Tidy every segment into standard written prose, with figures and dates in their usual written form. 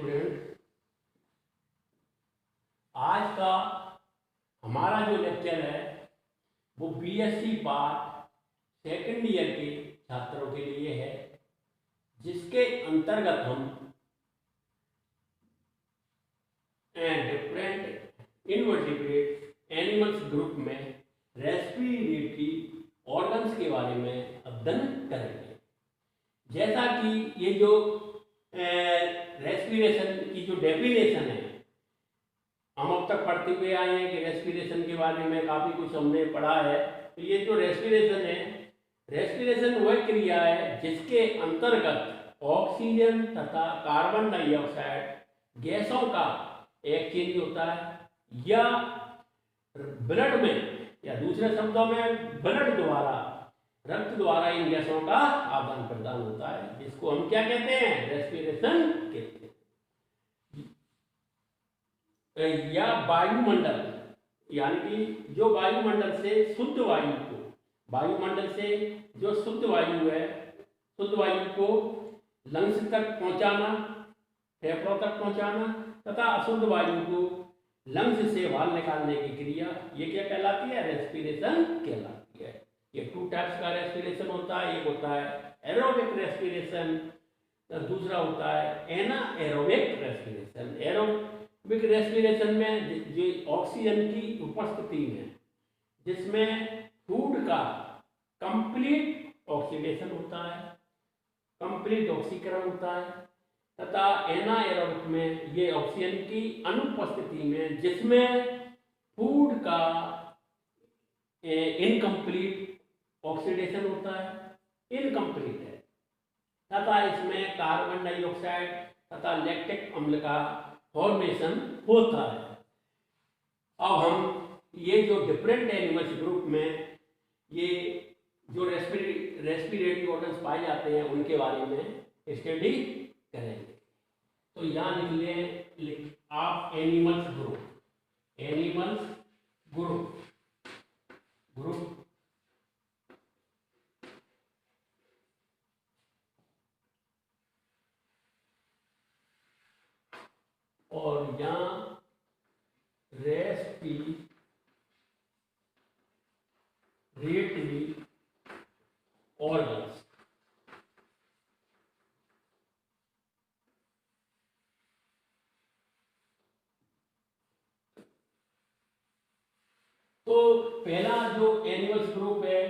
Student, आज का हमारा जो लेक्चर है वो बीएससी पार्ट सेकंड ईयर के छात्रों के लिए है, जिसके अंतर्गत हम डिफरेंट इनवर्टिब्रेट एनिमल्स ग्रुप में रेस्पिरेटरी ऑर्गन्स के बारे में अध्ययन करेंगे। जैसा कि ये जो रेस्पिरेशन की जो डेफिनेशन है हम अब तक पढ़ते हुए आए हैं कि रेस्पिरेशन के बारे में काफ़ी कुछ हमने पढ़ा है। तो ये जो रेस्पिरेशन है, रेस्पिरेशन वह क्रिया है जिसके अंतर्गत ऑक्सीजन तथा कार्बन डाइऑक्साइड गैसों का एक्सचेंज होता है या ब्लड में, या दूसरे शब्दों में ब्लड द्वारा, रक्त द्वारा इन गैसों का आदान प्रदान होता है, जिसको हम क्या कहते हैं, रेस्पिरेशन कहते हैं। या वायुमंडल, यानी कि जो वायुमंडल से शुद्ध वायु को, वायुमंडल से जो शुद्ध वायु है, शुद्ध वायु को लंग्स तक पहुंचाना, फेफड़ों तक पहुंचाना, तथा अशुद्ध वायु को लंग्स से बाहर निकालने की क्रिया, ये क्या कहलाती है, रेस्पिरेशन कहलाती है। ये टू टाइप्स का रेस्पिरेशन होता है। एक होता है एरोबिक रेस्पिरेशन, दूसरा होता है एनाएरोबिक रेस्पिरेशन। एरोबिक रेस्पिरेशन में जो ऑक्सीजन की उपस्थिति में, जिसमें फूड का कंप्लीट ऑक्सीडेशन होता है, कंप्लीट ऑक्सीकरण होता है, तथा एनाएरोबिक में ये ऑक्सीजन की अनुपस्थिति में, जिसमें फूड का इनकम्प्लीट ऑक्सीडेशन होता है, इनकम्प्लीट है, तथा इसमें कार्बन डाइऑक्साइड तथा लैक्टिक अम्ल का फॉर्मेशन होता है। अब हम ये जो डिफरेंट एनिमल्स ग्रुप में ये जो रेस्पिरेटरी ऑर्गन्स पाए जाते हैं उनके बारे में स्टडी करेंगे। तो यहाँ लिख आप animals group, animals group, group और यहाँ रेस्पिरेटरी ऑर्गन्स। तो पहला जो एनिमल्स ग्रुप है,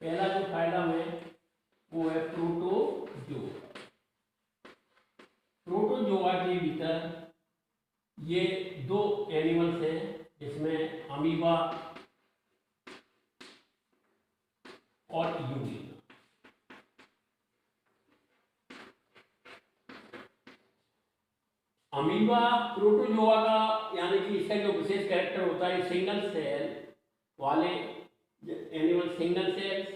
पहला जो फाइलम है वो है प्रोटोजोआ। प्रोटोजोआ के भीतर ये दो एनिमल्स हैं, जिसमें अमीबा और यूरिना। अमीबा प्रोटोजोआ का, यानी कि इसका जो विशेष कैरेक्टर होता है, सिंगल सेल वाले एनिमल, सिंगल सेल्स,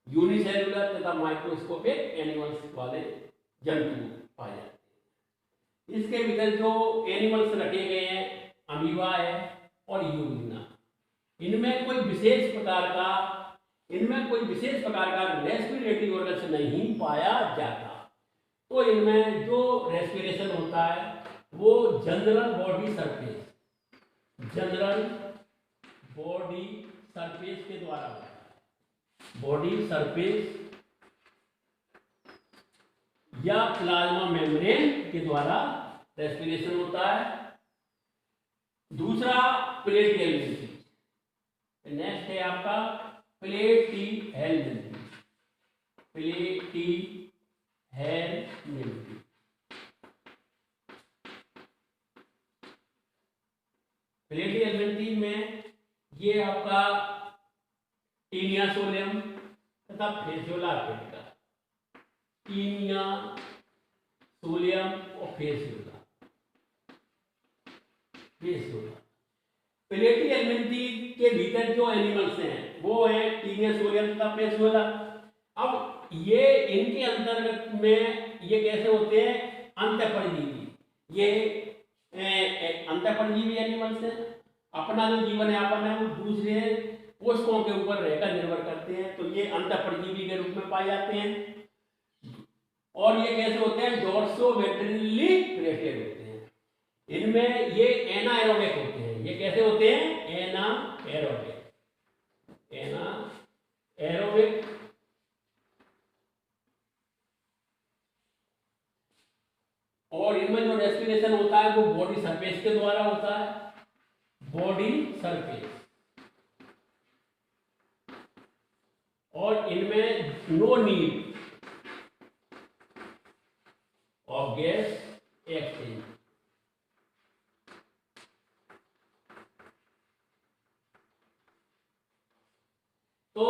यूनिसेलुलर तथा माइक्रोस्कोपिक एनिमल्स वाले जंतु पाए जाते हैं। इसके भीतर जो एनिमल्स रखे गए हैं, अमीबा है और यूरिना, इनमें कोई विशेष प्रकार का रेस्पिरेटरी ऑर्गन्स नहीं पाया जाता। तो इनमें जो रेस्पिरेशन होता है वो general body surface, general body surface के द्वारा होता है। बॉडी सरफेस या प्लाज्मा मेम्ब्रेन के द्वारा रेस्पिरेशन होता है। दूसरा प्लेटिहेल्मिन्थी, नेक्स्ट है आपका प्लेटिहेल्मिन्थी, प्लेटिहेल्मिन्थी। प्लेटिहेल्मिन्थी में ये आपका टीनिया सोलियम तथा फेसियोला अर्पिटिका, टीनिया सोलियम और फेसियोला। प्लेटिहेल्मिन्थी के भीतर जो एनिमल्स हैं वो है टीनिया सोलियम तथा फेसियोला। अब ये इनके अंतर्गत में ये कैसे होते हैं, अंतःपरजीवी। ये अंतःपरजीवी एनिमल्स हैं, अपना जो जीवन यापन है वो दूसरे पोषकों के ऊपर रहकर निर्भर करते हैं। तो ये अंतःपरजीवी के रूप में पाए जाते हैं। और ये कैसे होते हैं, डोर्सोवेंट्रली प्लेटेड होते हैं। इनमें ये एनाएरोबिक होते हैं। ये कैसे होते हैं, एनाएरोबिक, एनाएरोबिक। और इनमें जो रेस्पिरेशन होता है वो बॉडी सरफेस के द्वारा होता है, बॉडी सरफेस। और इनमें no need of gas exchange. तो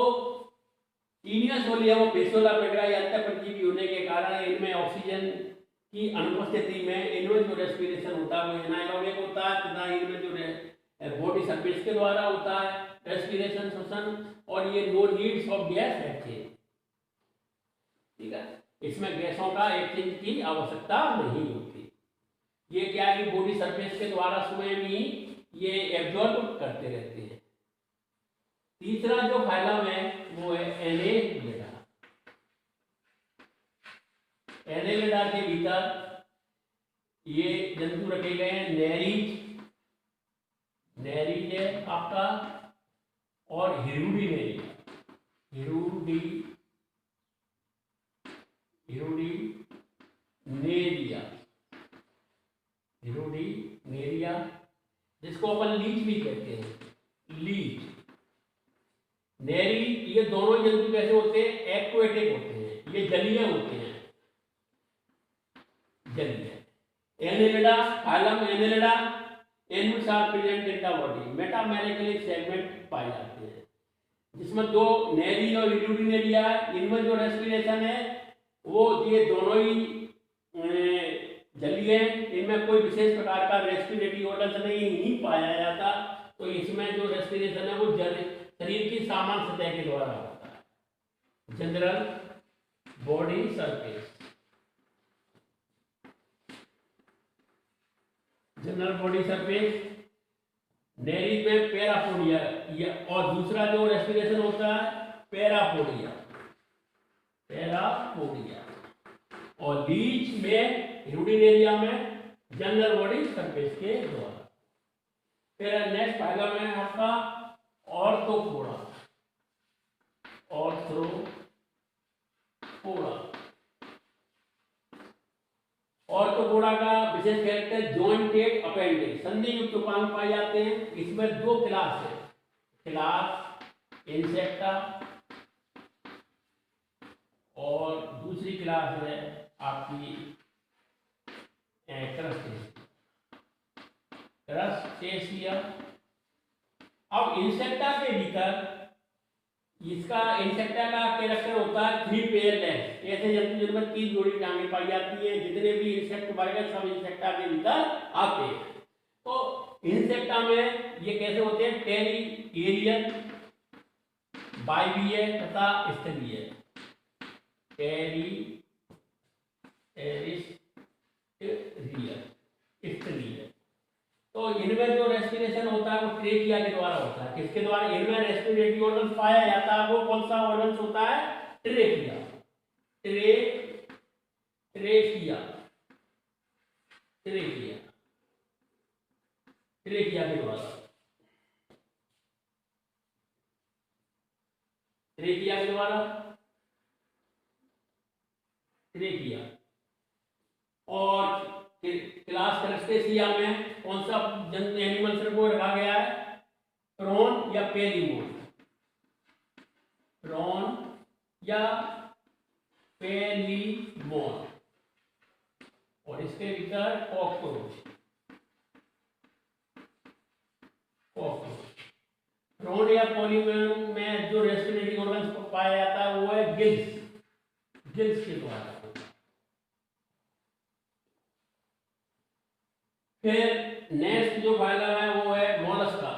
टीनियस ओलिया वो पेसोला बैक्टीरिया अंतर परजीवी होने के कारण इनमें ऑक्सीजन की अनुपस्थिति में इनमें जो रेस्पिरेशन होता है वो एनाएरोबिक होता है, तथा इनमें जो बॉडी सरफेस के द्वारा होता है रेस्पिरेशन, श्वसन। और ये no needs of gas exchange, ठीक है, इसमें गैसों का एक्सचेंज की आवश्यकता नहीं होती। ये क्या है कि बॉडी सरफेस के द्वारा स्वयं ही ये एब्जॉर्ब करते रहते हैं। तीसरा जो फाइलम है वो है एनेलिडा। एनेलिडा के भीतर ये जंतु रखे गए हैं, नेरीज, नेरीज है आपका, और हिरुडिनेरिया, हिरुडिनेरिया, जिसको अपन लीच भी कहते हैं, लीच, नेरी। ये दोनों जंतु कैसे होते हैं, एक्वेटिक होते हैं, ये जलीय होते हैं, जलीय। Annelida, phylum Annelida, animals are present in the body, metamerically segment पाए जाते हैं, जिसमें दो नेरी और हिरुडिनेरिया, इनमें जो रेस्पिरेशन है वो ये दोनों ही जलीय है। इनमें कोई विशेष प्रकार का रेस्पिरेटरी ऑर्गन नहीं पाया जाता। तो इसमें जो रेस्पिरेशन है वो शरीर की सामान्य सतह के द्वारा होता है, general body surface, general body surface. Nereis में पैरापोडिया, और दूसरा जो रेस्पिरेशन होता है पैरापोडिया, और लीच में, हिरुडिनेरिया में जनरल बॉडी सरफेस के द्वारा। फिर नेक्स्ट फाइलम है आपका ऑर्थोपोडा, ऑर्थोपोडा का विशेष कैरेक्टर जॉइंटेड अपेंडिक्स, संधि युक्त उपांग पाए जाते हैं। इसमें दो क्लास है, क्लास इंसेक्टा और दूसरी क्लास है आपकी क्रस्टेशिया। अब इंसेक्टा के भीतर इसका, इंसेक्टा का कैरेक्टर होता है 3 पेयर लेग्स, ऐसे जंतु जिनमें 3 जोड़ी टांगे पाई जाती है। जितने भी इंसेक्ट वर्ग है सब इंसेक्टा के भीतर आते हैं। तो इंसेक्टा में ये कैसे होते हैं, टेरिएरियन, बाइबियल तथा स्थलीय, स्थलीय। तो इनमें जो रेस्पिरेशन होता है वो ट्रेकिया के द्वारा होता है। किसके द्वारा, इनमें रेस्पिरेटरी ऑर्गन पाया जाता है वो कौन सा ऑर्गन होता है, ट्रेकिया, ट्रेकिया के द्वारा, ट्रेकिया। और क्लास क्रस्टेशिया में कौन सा जंतु एनिमल्स को रखा गया है, प्रॉन या पेलिमोन, और इसके भीतर कॉकरोच, प्रॉन या पेलिमोन में जो रेस्पिरेटरी ऑर्गन्स को पाया जाता है वो है गिल्स के द्वारा। फिर नेक्स्ट जो फाइलम है वो है मोलस्का,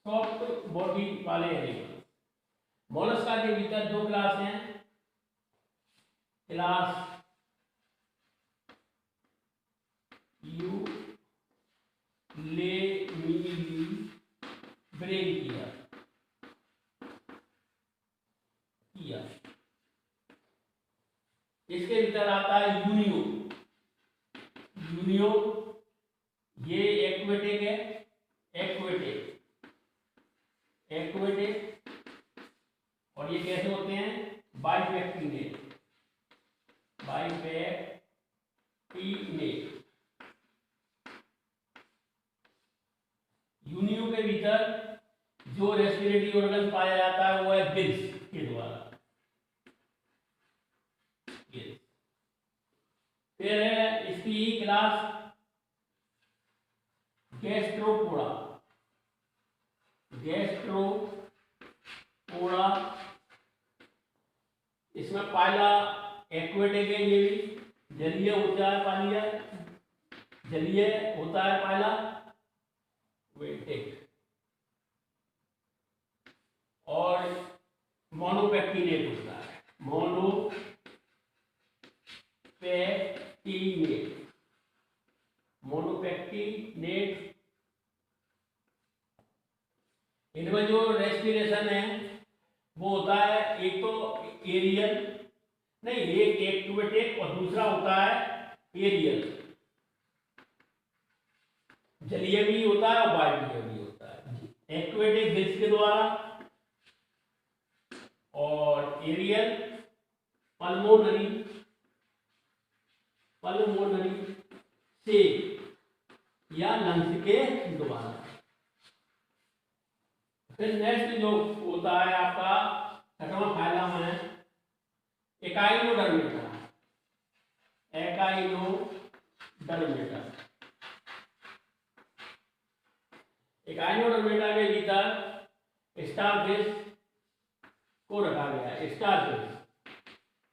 सॉफ्ट बॉडी वाले एनिमल। मोलस्का के भीतर दो क्लास हैं, क्लास यूलेमिलीब्रेंकिया इसके भीतर आता है यूनियो। यूनियो ये एक्वेटिक है, एक्वेटिक और ये कैसे होते हैं, बाइफैक्टिनेट। यूनियो के भीतर जो रेस्पिरेटरी ऑर्गन पाया जाता है वो है गिल्स के द्वारा। फिर है इसकी क्लास गैस्ट्रोपोडा। इसमें पहला एक्वेटिक है, ये भी जलीय होता है, पानी है जलीय होता है पहला वेटिक, और मोनोपेक्टिनेट होता है, मोनोपेक्टिनेट। इनमें जो रेस्पिरेशन है वो होता है एक तो एरियल, नहीं एक एक्वेटिक और दूसरा होता है एरियल। जलीय भी होता है और वायुवीय भी होता है। एक्वेटिक गिल्स के द्वारा और एरियल पल्मोनरी से या लंग्स के द्वारा। फिर नेक्स्ट जो होता है आपका छठवां फाइलम है एकाइनोडर्मेटा। एकाइनोडर्मेटा के भीतर स्टारफिश को रखा गया है।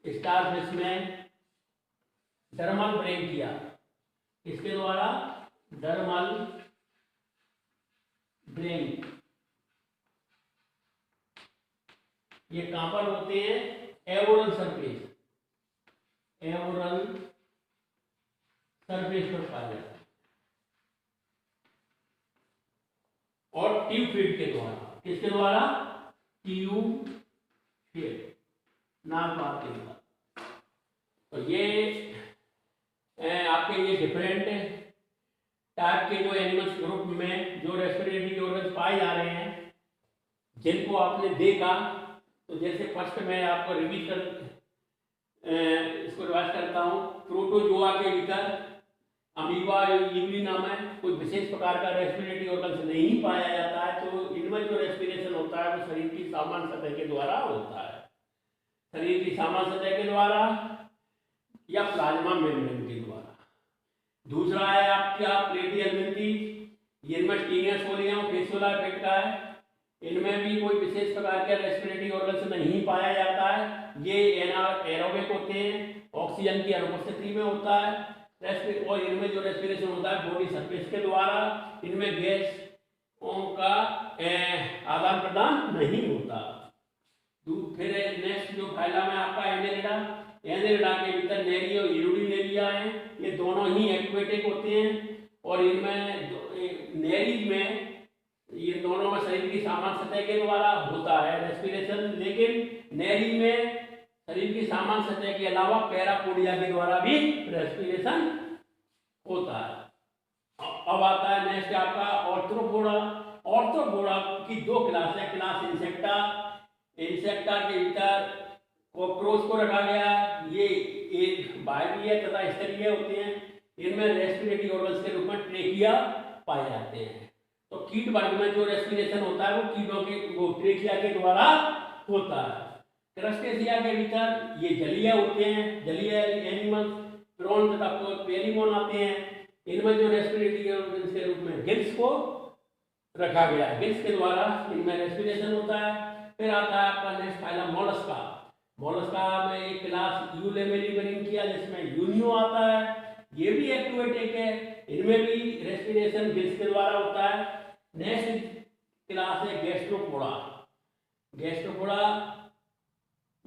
स्टारफिश में डर्मल ब्रेंकिया, इसके द्वारा डर्मल ब्रेंक, ये कहां पर होते हैं, एवोरल सरफेस पर पाया जाता है। और ट्यूब फीड के द्वारा, किसके द्वारा, ट्यूब फीड, नाक के द्वारा। तो ये आपके ये डिफरेंट टाइप के जो एनिमल्स ग्रुप में जो रेस्पिरेटरी ऑर्गन्स पाए जा रहे हैं जिनको आपने देखा, तो जैसे फर्स्ट में आपको इसको रिवाइज करता हूँ। प्रोटोजोआ के भीतर अमीबा यूलिना में कोई विशेष प्रकार का रेस्पिरेटरी ऑर्गन्स नहीं पाया जाता है, तो इनमें जो रेस्पिरेशन होता है वो शरीर की सामान्य सतह के द्वारा होता है, शरीर की सामान्य सतह के द्वारा या प्लाज्मा मेम्ब्रेन के द्वारा। दूसरा है आपका प्लेटियलमिंथी, ये इनमें टीनिया सोलिया फेसुला इफेक्ट का है, इनमें भी कोई विशेष प्रकार के रेस्पिरेटरी ऑर्गन्स नहीं पाया जाता है। ये एरोबिक होते हैं, ऑक्सीजन की अनुपस्थिति में होता है। और इनमें जो रेस्पिरेशन होता है बॉडी सरफेस के द्वारा, इनमें गैसों का आदान प्रदान नहीं होता। फिर नेक्स्ट जो फाइलम है आपका एनेलिडा के भीतर नेरी और यूरिनेरिया है, ये दोनों ही एक्वेटिक होते हैं। और इनमें नेरी में ये दोनों में शरीर की सामान्य सतह के द्वारा होता है रेस्पिरेशन, लेकिन नेरी में शरीर की सामान्य सतह के अलावा पैरापोडिया के द्वारा भी रेस्पिरेशन होता है। अब आता है नेक्स्ट आपका ऑर्थ्रोपोडा की दो क्लास है। क्लास इंसेक्टा के भीतर कॉकरोच को रखा गया, ये एक बाह्य तथा स्तरीय होते हैं। इनमें रेस्पिरेटरी ऑर्गन्स के रूप में ट्रेकिया पाए जाते हैं। तो कीट वर्ग में जो रेस्पिरेशन होता है वो कीटों के ट्रेकिया के द्वारा होता है। क्रस्टेशिया के भीतर ये जलीय होते हैं, जलीय एनिमल्स, प्रॉन तथा पेलिमोन आते हैं। इनमें जो रेस्पिरेटरी ऑर्गन्स के रूप में गिल्स को रखा गया है, गिल्स के द्वारा इनमें रेस्पिरेशन होता है। फिर आता है आपका नेक्स्ट फाइलम मोलस्का में एक क्लास यूलेमेलिबेरिंकिया जिसमें यूनियो आता है, ये भी एक्वेटिक है, इनमें भी रेस्पिरेशन गिल्स के द्वारा होता है। नेक्स्ट क्लास है गैस्ट्रोपोडा,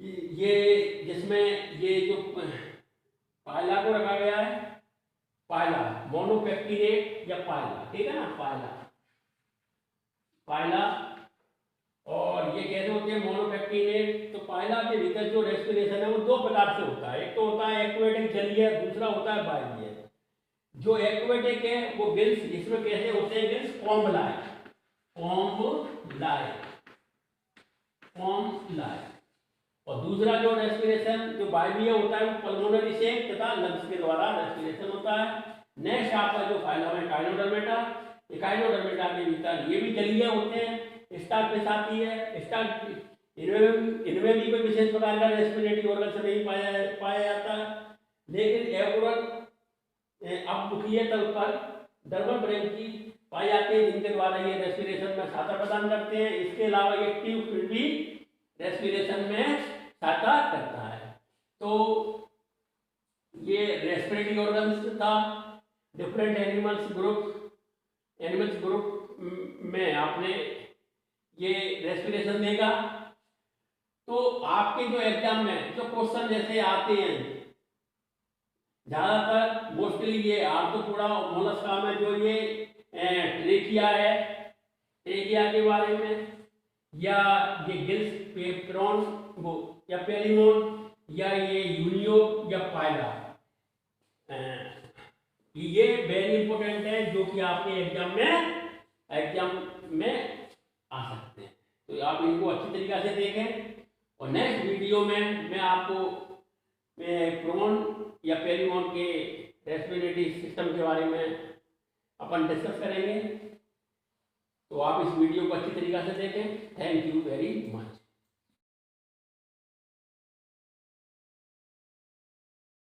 ये जिसमें ये जो पायला को रखा गया है, पायला मोनोपेक्टिनेट या पायला, ठीक है ना, पायला। और और ये कैसे होते हैं मोनोपेक्टिनेट। तो पाइला के भीतर जो रेस्पिरेशन है वो दो प्रकार से होता है, एक तो होता है एक्वेटिक जलीय, दूसरा होता है बाह्य। जो एक्वेटिक है वो गिल्स, जिसमें कैसे होते हैं गिल्स, कॉम्बलाई। और दूसरा जो रेस्पिरेशन जो बाह्य होता है वो पल्मोनरी सेक तथा लंग्स के द्वारा रेस्पिरेशन होता है। नेक्स्ट आपका जो फाइलम है काइनोडर्मेटा, ये काइनोडर्मेटा के भीतर ये भी जलीय होते हैं। स्टार्च पे आती है, स्टार्च इनमें भी कोई विशेष प्रकार का रेस्पिरेटरी ऑर्गन नहीं पाया जाता, लेकिन एवरल अपमुखीय तल पर डर्मल ब्रेंची पाए जाते हैं, जिनके द्वारा ये रेस्पिरेशन में सहायता प्रदान करते हैं। इसके अलावा ये ट्यूब फिर भी रेस्पिरेशन में सहायता करता है। तो ये रेस्पिरेटरी ऑर्गन्स था। डिफरेंट एनिमल्स ग्रुप में आपने ये रेस्पिरेशन देखा। तो आपके जो एग्जाम में जो क्वेश्चन जैसे आते हैं, ज्यादातर मोस्टली ये आर्थ्रोपोडा मोलस्का में जो ये ट्रेकिया है, ट्रेकिया के बारे में, या ये गिल्स पेप्रोन वो या पेलिमोन, या ये यूनियो या पाइला, ये वेरी इंपॉर्टेंट है जो कि आपके एग्जाम में आ सकते हैं। तो आप इनको अच्छी तरीके से देखें। और नेक्स्ट वीडियो में मैं आपको प्रोन या पेरिमोन के रेस्पिरेटरी सिस्टम के बारे में अपन डिस्कस करेंगे। तो आप इस वीडियो को अच्छी तरीके से देखें। Thank you very much.